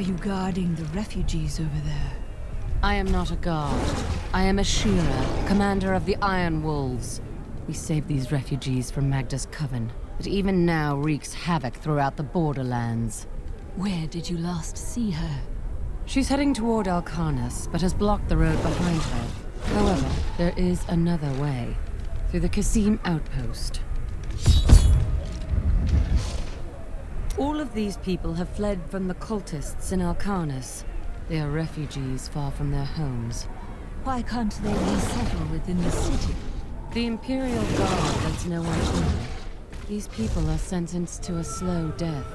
you guarding the refugees over there? I am not a guard. I am a Shira, commander of the Iron Wolves. We saved these refugees from Magda's coven, that even now wreaks havoc throughout the borderlands. Where did you last see her? She's heading toward Alcarnus, but has blocked the road behind her. However, there is another way. Through the Kasim outpost. All of these people have fled from the cultists in Alcarnus. They are refugees far from their homes. Why can't they resettle within the city? The Imperial Guard lets no one in. These people are sentenced to a slow death.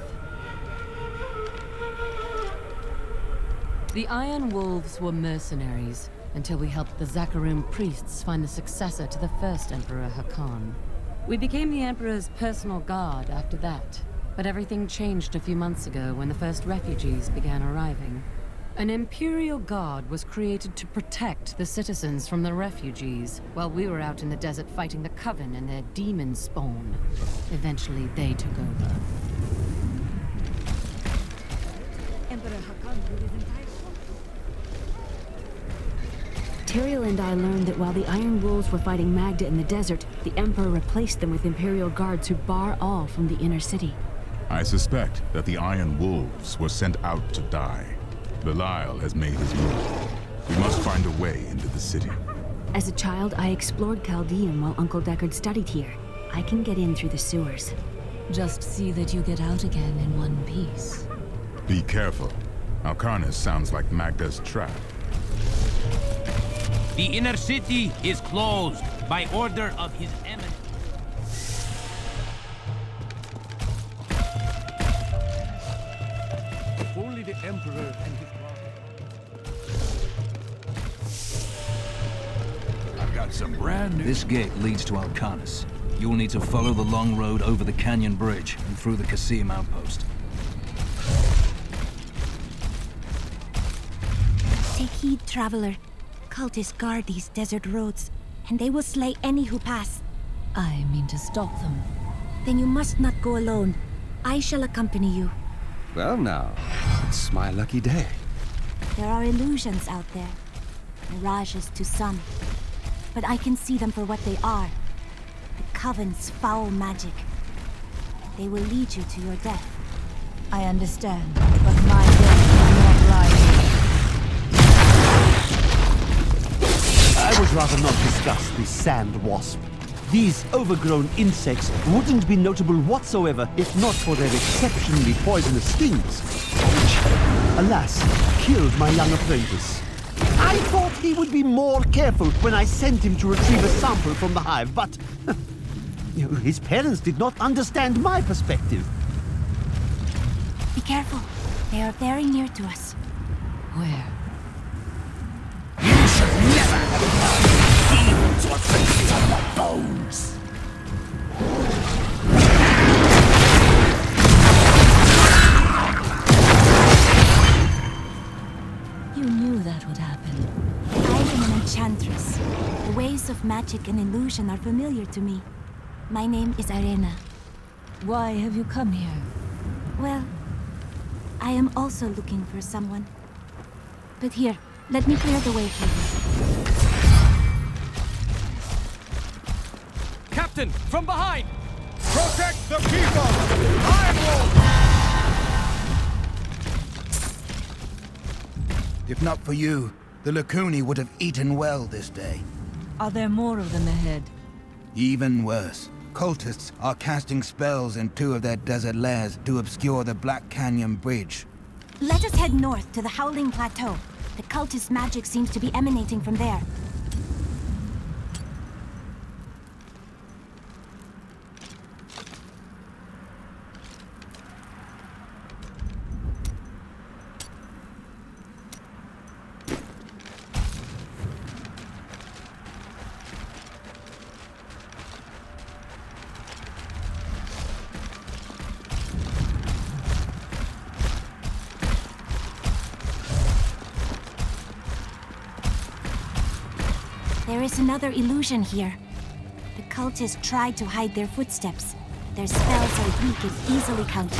The Iron Wolves were mercenaries, until we helped the Zakarum priests find the successor to the first Emperor Hakan. We became the Emperor's personal guard after that, but everything changed a few months ago when the first refugees began arriving. An Imperial Guard was created to protect the citizens from the refugees, while we were out in the desert fighting the Coven and their demon spawn. Eventually, they took over. Emperor Hakan with his entire... Tyrael and I learned that while the Iron Wolves were fighting Magda in the desert, the Emperor replaced them with Imperial Guards who bar all from the inner city. I suspect that the Iron Wolves were sent out to die. Belial has made his move. We must find a way into the city. As a child, I explored Chaldean while Uncle Deckard studied here. I can get in through the sewers. Just see that you get out again in one piece. Be careful. Alcarnus sounds like Magda's trap. The inner city is closed by order of His Eminence. If only the Emperor and his brother... I've got some brand new... This gate leads to Alcarnus. You'll need to follow the long road over the canyon bridge and through the Kasim outpost. Take heed, traveler. Cultists guard these desert roads, and they will slay any who pass. I mean to stop them. Then you must not go alone. I shall accompany you. Well now, it's my lucky day. There are illusions out there. Mirages to some. But I can see them for what they are. The Coven's foul magic. They will lead you to your death. I understand, but my death is not right. I would rather not discuss the sand wasp. These overgrown insects wouldn't be notable whatsoever if not for their exceptionally poisonous stings, which, alas, killed my young apprentice. I thought he would be more careful when I sent him to retrieve a sample from the hive, but his parents did not understand my perspective. Be careful. They are very near to us. Where? You should never have done. Demons were fixed on the bones. You knew that would happen. I am an enchantress. The ways of magic and illusion are familiar to me. My name is Arena. Why have you come here? Well, I am also looking for someone. But here, let me clear the way for you. Captain, from behind! Protect the people! Iron Wolf! If not for you, the Lacuni would have eaten well this day. Are there more of them ahead? Even worse. Cultists are casting spells in two of their desert lairs to obscure the Black Canyon Bridge. Let us head north to the Howling Plateau. The cultist magic seems to be emanating from there. There is another illusion here. The cultists tried to hide their footsteps. Their spells are weak and easily countered.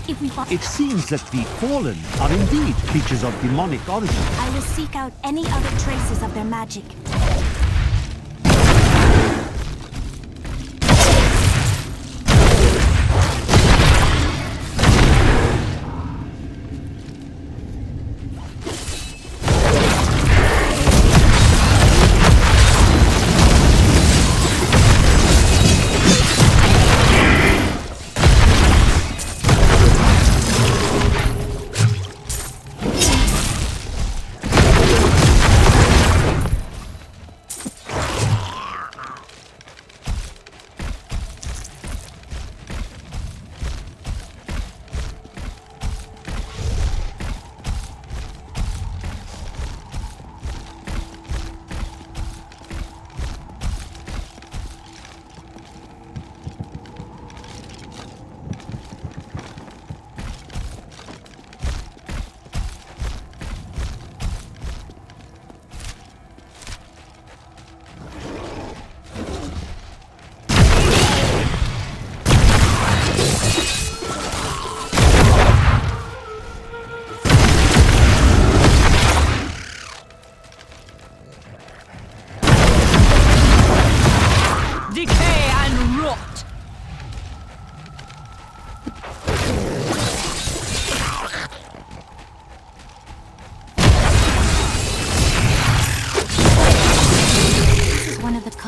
if we find... It seems that the Fallen are indeed creatures of demonic origin. I will seek out any other traces of their magic.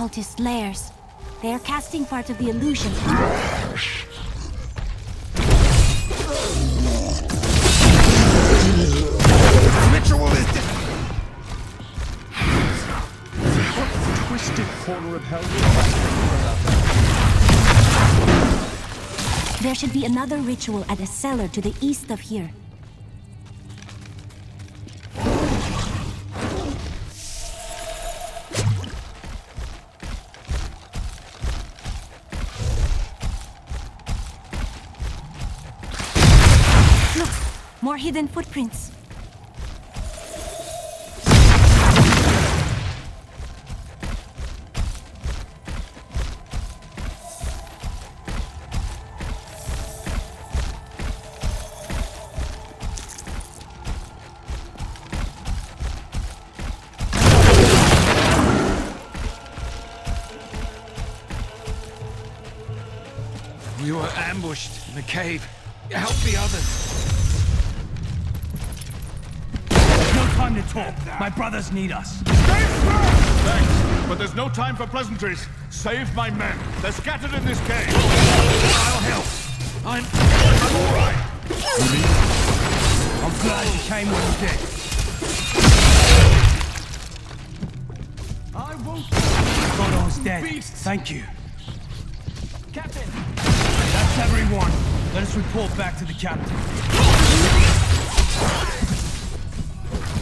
Cultist lairs. They are casting part of the illusion. Ritualistic! What twisted corner of hell? There should be another ritual at a cellar to the east of here. More hidden footprints. We were ambushed in the cave. Help the others. Time to talk. My brothers need us. Stay firm! Thanks, but there's no time for pleasantries. Save my men. They're scattered in this cave. I'll help. I'm all right. I'm glad you came when you did. I won't... Godon's dead. Beast. Thank you. Captain! That's everyone. Let us report back to the captain.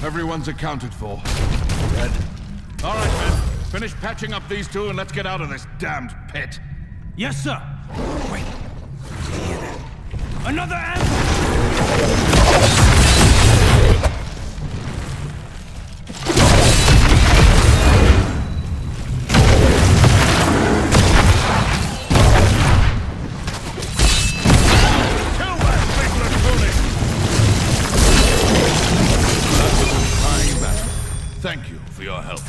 Everyone's accounted for. Dead. All right, men. Finish patching up these two and let's get out of this damned pit. Yes, sir. Wait. Did you hear that? Another ambush! Thank you for your help.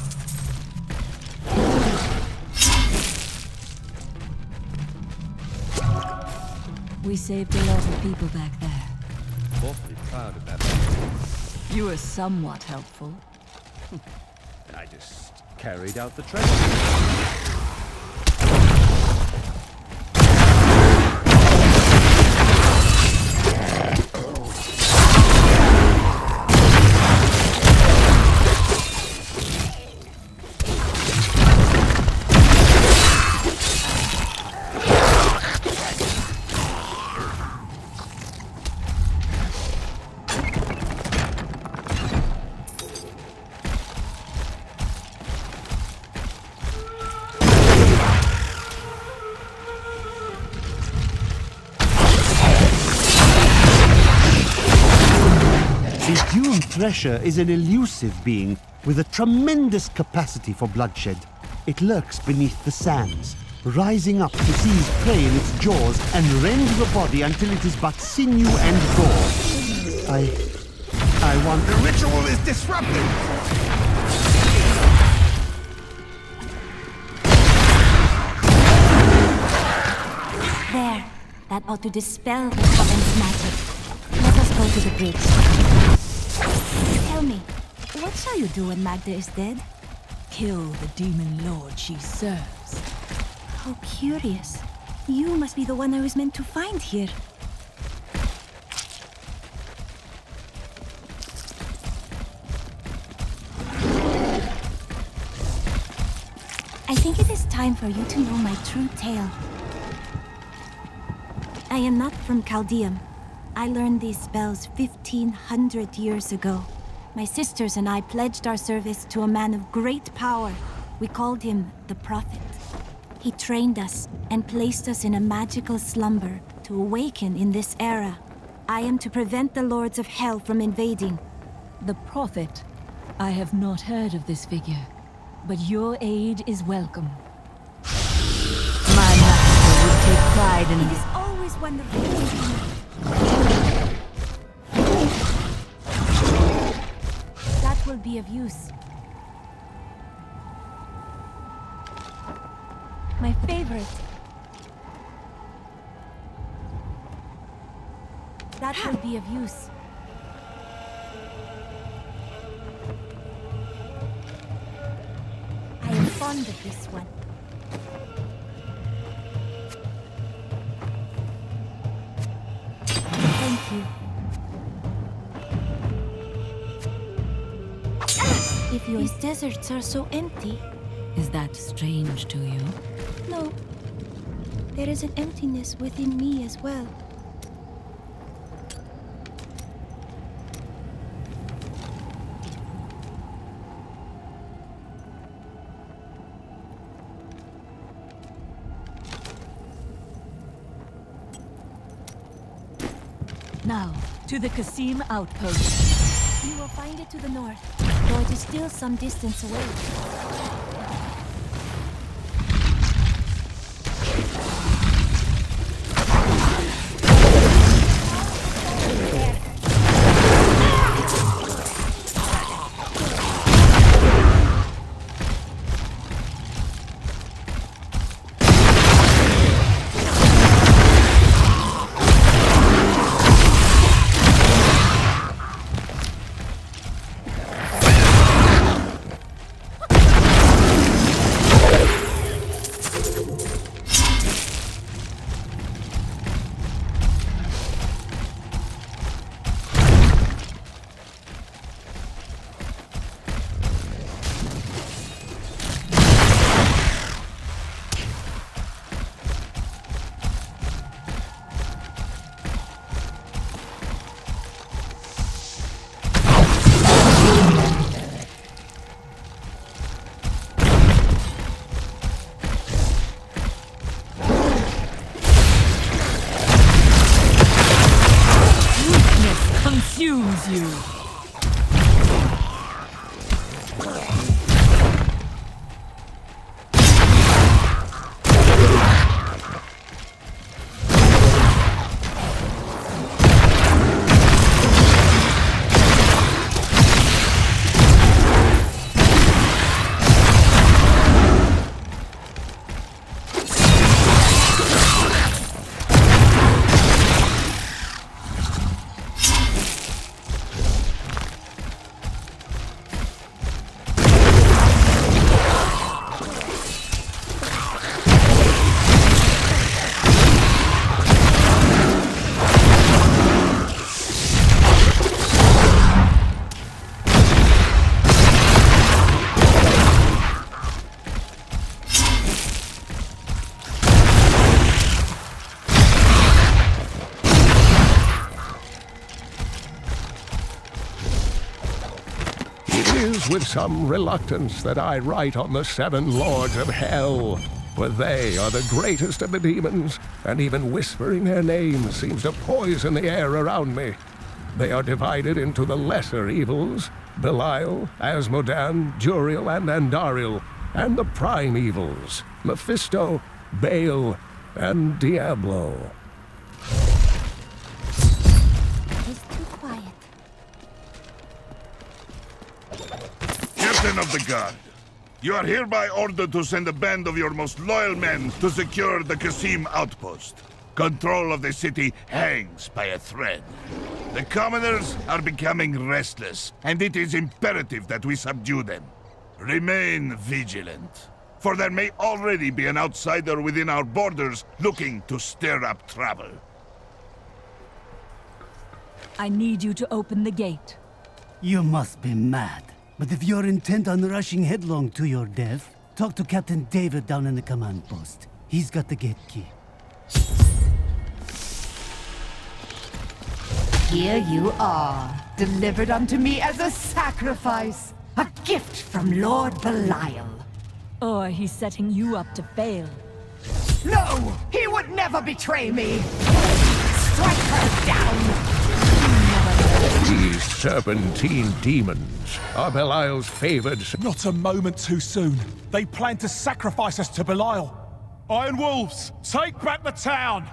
We saved a lot of people back there. Awfully proud of that. You were somewhat helpful. I just carried out the treasure. Thresher is an elusive being with a tremendous capacity for bloodshed. It lurks beneath the sands, rising up to seize prey in its jaws and rend the body until it is but sinew and gore. I want... The ritual is disrupted! There. That ought to dispel the Coven's magic. Let us go to the bridge. Tell me, what shall you do when Magda is dead? Kill the demon lord she serves. How curious. You must be the one I was meant to find here. I think it is time for you to know my true tale. I am not from Chaldeum. I learned these spells 1,500 years ago. My sisters and I pledged our service to a man of great power. We called him the Prophet. He trained us and placed us in a magical slumber to awaken in this era. I am to prevent the Lords of Hell from invading. The Prophet? I have not heard of this figure, but your aid is welcome. My master would take pride in It is always wonderful. That will be of use. My favorite. That will be of use. I am fond of this one. Thank you. If these deserts are so empty... Is that strange to you? No. There is an emptiness within me as well. Now, to the Qasim outpost. You will find it to the north, though it is still some distance away. Consumes you. It is with some reluctance that I write on the 7 Lords of Hell, for they are the greatest of the demons, and even whispering their names seems to poison the air around me. They are divided into the lesser evils, Belial, Asmodan, Juriel, and Andariel, and the prime evils, Mephisto, Baal, and Diablo. It's too quiet. Captain of the Guard, you are hereby ordered to send a band of your most loyal men to secure the Qasim outpost. Control of the city hangs by a thread. The commoners are becoming restless, and it is imperative that we subdue them. Remain vigilant, for there may already be an outsider within our borders looking to stir up trouble. I need you to open the gate. You must be mad. But if you're intent on rushing headlong to your death, talk to Captain David down in the command post. He's got the gate key. Here you are, delivered unto me as a sacrifice. A gift from Lord Belial. Or he's setting you up to fail. No! He would never betray me! Strike her down! These serpentine demons are Belial's favored. Not a moment too soon. They plan to sacrifice us to Belial. Iron Wolves, take back the town!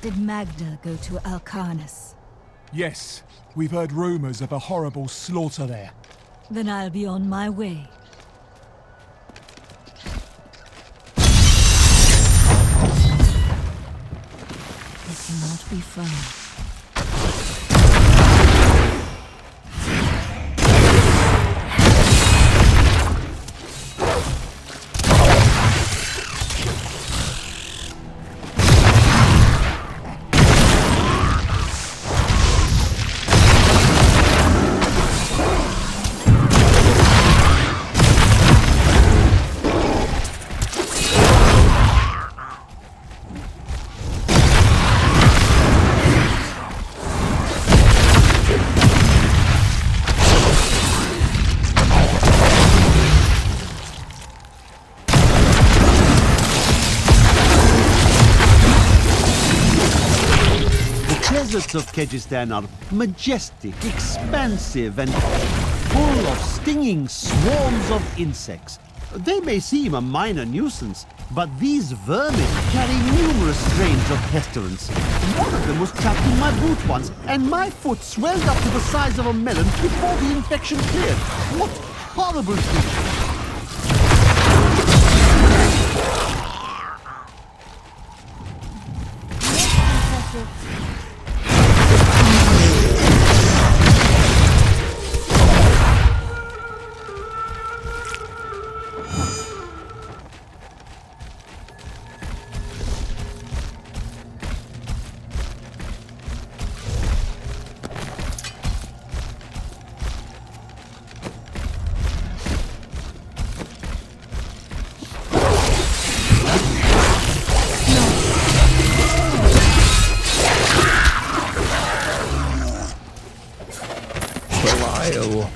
Did Magda go to Alcarnus? Yes, we've heard rumors of a horrible slaughter there. Then I'll be on my way. It cannot be fun. The deserts of Kyrgyzstan are majestic, expansive, and full of stinging swarms of insects. They may seem a minor nuisance, but these vermin carry numerous strains of pestilence. One of them was trapped in my boot once, and my foot swelled up to the size of a melon before the infection cleared. What horrible creatures!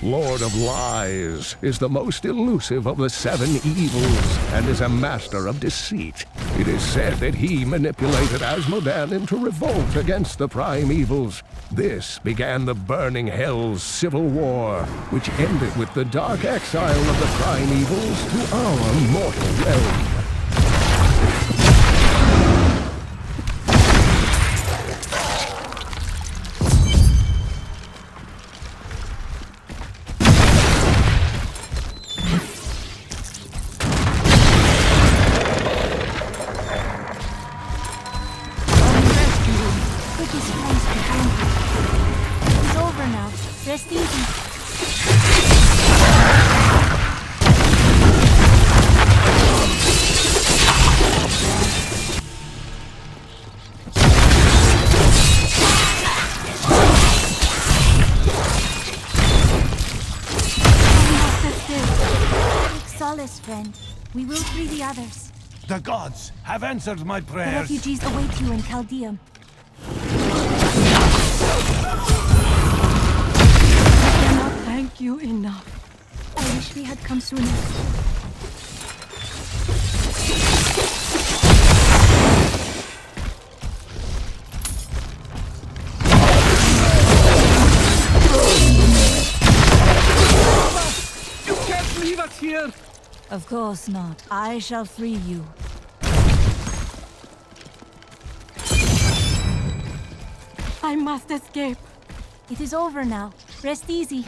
Lord of Lies, is the most elusive of the seven evils and is a master of deceit. It is said that he manipulated Asmodan into revolt against the prime evils. This began the Burning Hell's civil war, which ended with the dark exile of the prime evils to our mortal realm. Rest easy. Take solace, friend. We will free the others. The gods have answered my The prayers. refugees await you in Chaldeum. Thank you enough. I wish we had come sooner. here? Of course not. I shall free you. I must escape. It is over now. Rest easy.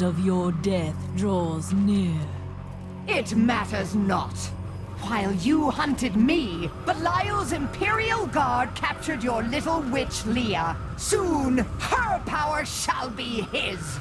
Of your death draws near. It matters not. While you hunted me, Belial's Imperial Guard captured your little witch Leah. Soon, her power shall be his.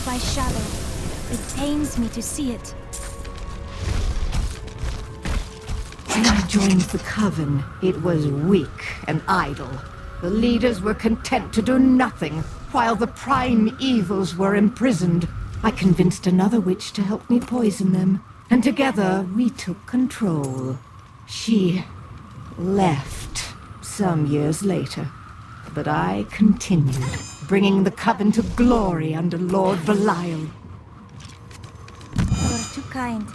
By shadow. It pains me to see it. When I joined the Coven, it was weak and idle. The leaders were content to do nothing, while the prime evils were imprisoned. I convinced another witch to help me poison them, and together we took control. She left some years later, but I continued, bringing the Coven to glory under Lord Belial. You're too kind.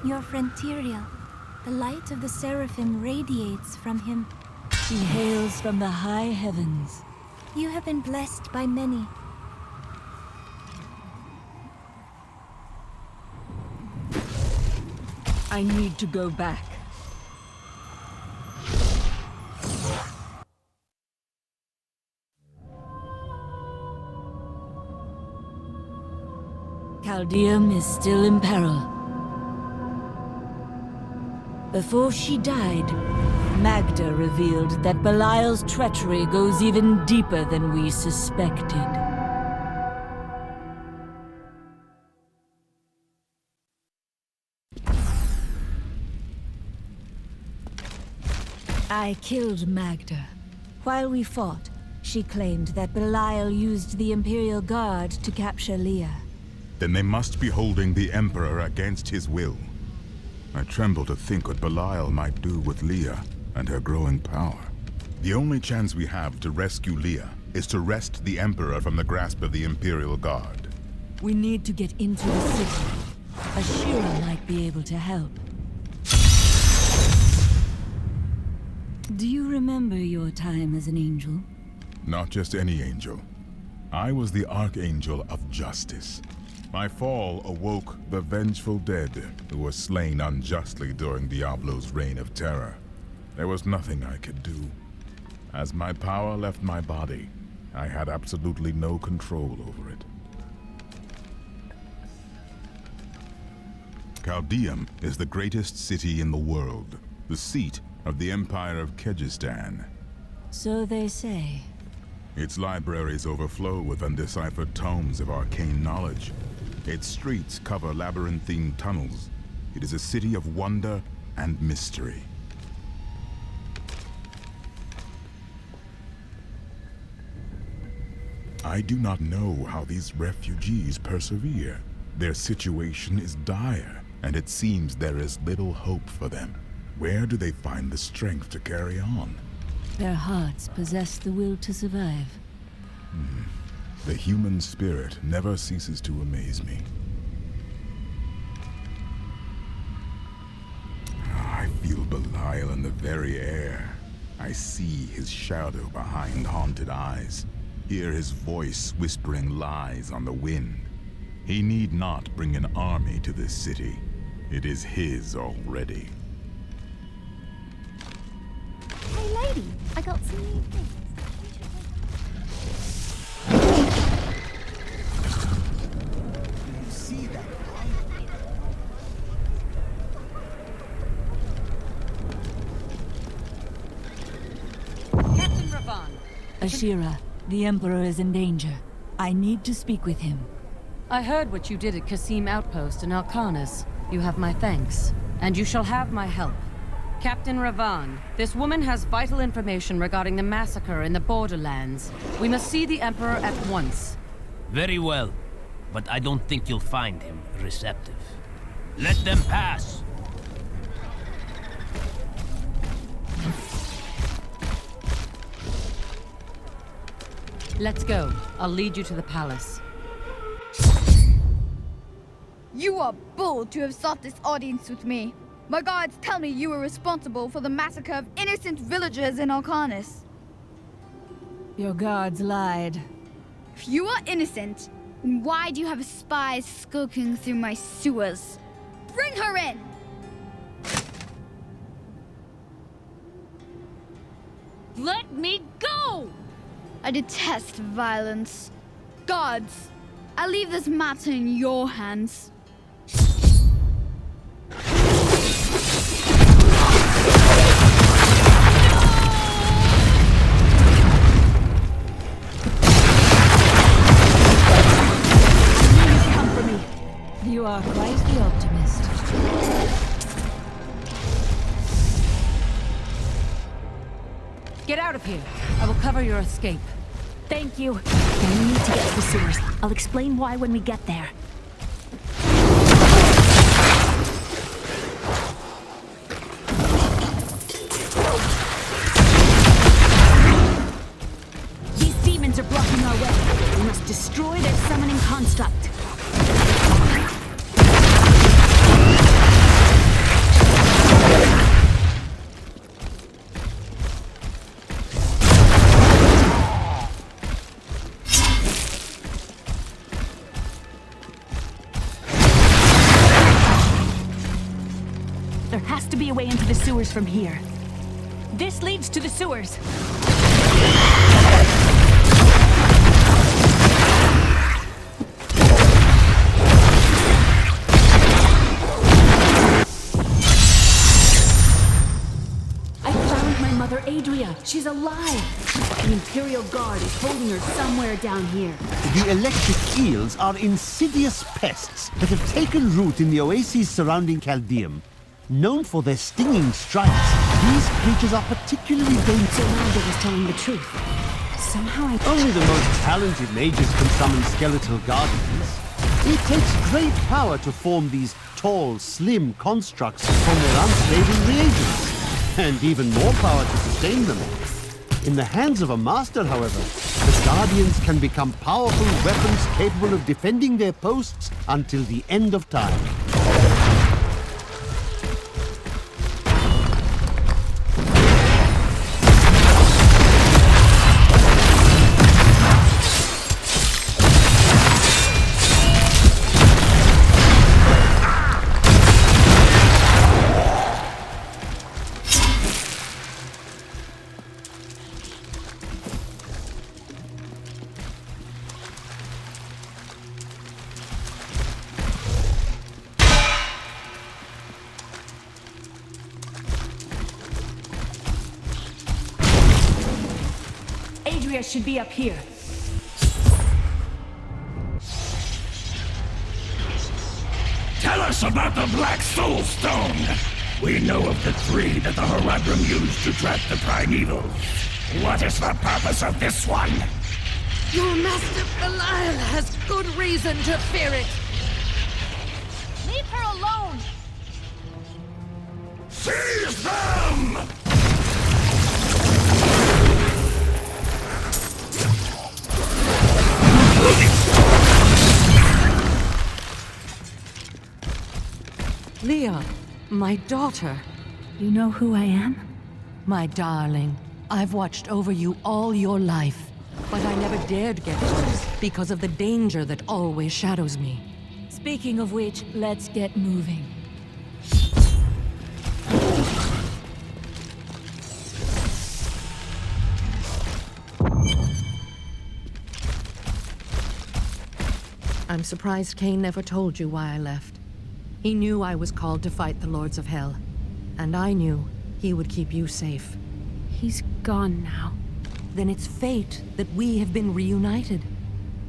Your friend Tyrael. The light of the Seraphim radiates from him. She hails from the high heavens. You have been blessed by many. I need to go back. Caldeum is still in peril. Before she died, Magda revealed that Belial's treachery goes even deeper than we suspected. I killed Magda. While we fought, she claimed that Belial used the Imperial Guard to capture Leah. Then they must be holding the Emperor against his will. I tremble to think what Belial might do with Leah and her growing power. The only chance we have to rescue Leah is to wrest the Emperor from the grasp of the Imperial Guard. We need to get into the city. Ashira might be able to help. Do you remember your time as an angel? Not just any angel. I was the Archangel of Justice. My fall awoke the vengeful dead who were slain unjustly during Diablo's reign of terror. There was nothing I could do. As my power left my body, I had absolutely no control over it. Caldeum is the greatest city in the world, the seat of the Empire of Kyrgyzstan. So they say. Its libraries overflow with undeciphered tomes of arcane knowledge. Its streets cover labyrinthine tunnels. It is a city of wonder and mystery. I do not know how these refugees persevere. Their situation is dire, and it seems there is little hope for them. Where do they find the strength to carry on? Their hearts possess the will to survive. The human spirit never ceases to amaze me. I feel Belial in the very air. I see his shadow behind haunted eyes. Hear his voice whispering lies on the wind. He need not bring an army to this city. It is his already. Hey lady, I got some new things. Ashira, the Emperor is in danger. I need to speak with him. I heard what you did at Kasim Outpost in Alcanis. You have my thanks, and you shall have my help. Captain Ravan, this woman has vital information regarding the massacre in the Borderlands. We must see the Emperor at once. Very well, but I don't think you'll find him receptive. Let them pass! Let's go. I'll lead you to the palace. You are bold to have sought this audience with me. My guards tell me you were responsible for the massacre of innocent villagers in Alcanis. Your guards lied. If you are innocent, then why do you have spies skulking through my sewers? Bring her in! Let me go! I detest violence. Guards, I leave this matter in your hands. Come for me. You are quite the optimist. Get out of here. I will cover your escape. Thank you. I need to get to the sewers. I'll explain why when we get there. These demons are blocking our way. We must destroy their summoning construct. There has to be a way into the sewers from here. This leads to the sewers. I found my mother Adria. She's alive. The Imperial Guard is holding her somewhere down here. The electric eels are insidious pests that have taken root in the oases surrounding Caldeum. Known for their stinging strikes, these creatures are particularly dangerous. So Magda was telling the truth. Somehow Only the most talented mages can summon skeletal guardians. It takes great power to form these tall, slim constructs from their unstable reagents, and even more power to sustain them. In the hands of a master, however, the guardians can become powerful weapons capable of defending their posts until the end of time. Adria should be up here. Tell us about the Black Soul Stone! We know of the three that the Horadrim used to trap the primeval. What is the purpose of this one? Your master Belial has good reason to fear it. Leave her alone! Seize them! Leah, my daughter. You know who I am? My darling, I've watched over you all your life, but I never dared get close because of the danger that always shadows me. Speaking of which, let's get moving. I'm surprised Cain never told you why I left. He knew I was called to fight the Lords of Hell, and I knew he would keep you safe. He's gone now. then it's fate that we have been reunited.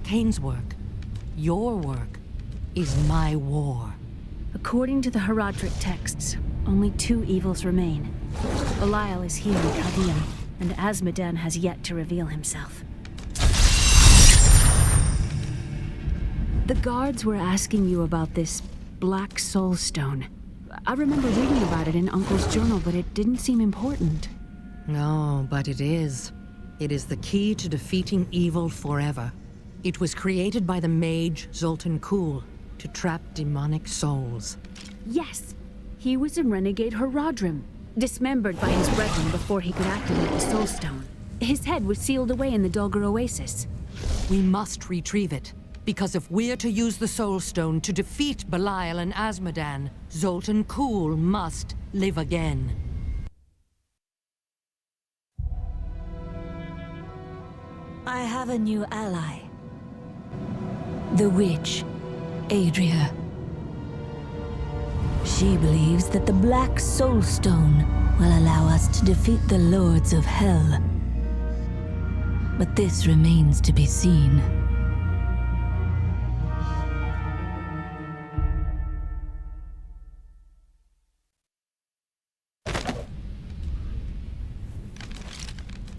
Kane's work, your work, is my war. According to the Herodric texts, only 2 evils remain. Belial is here in Chaldean, and Azmodan has yet to reveal himself. The guards were asking you about this Black Soul Stone. I remember reading about it in Uncle's journal, but it didn't seem important. No, but it is. It is the key to defeating evil forever. It was created by the mage Zoltan Kuhl to trap demonic souls. Yes, he was a renegade Herodrim, dismembered by his brethren before he could activate the Soul Stone. His head was sealed away in the Dulgar Oasis. We must retrieve it, because if we're to use the Soul Stone to defeat Belial and Azmodan, Zoltan Kuhl must live again. I have a new ally. The witch, Adria. She believes that the Black Soul Stone will allow us to defeat the Lords of Hell. But this remains to be seen.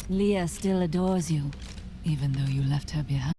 Leah still adores you, even though you left her behind.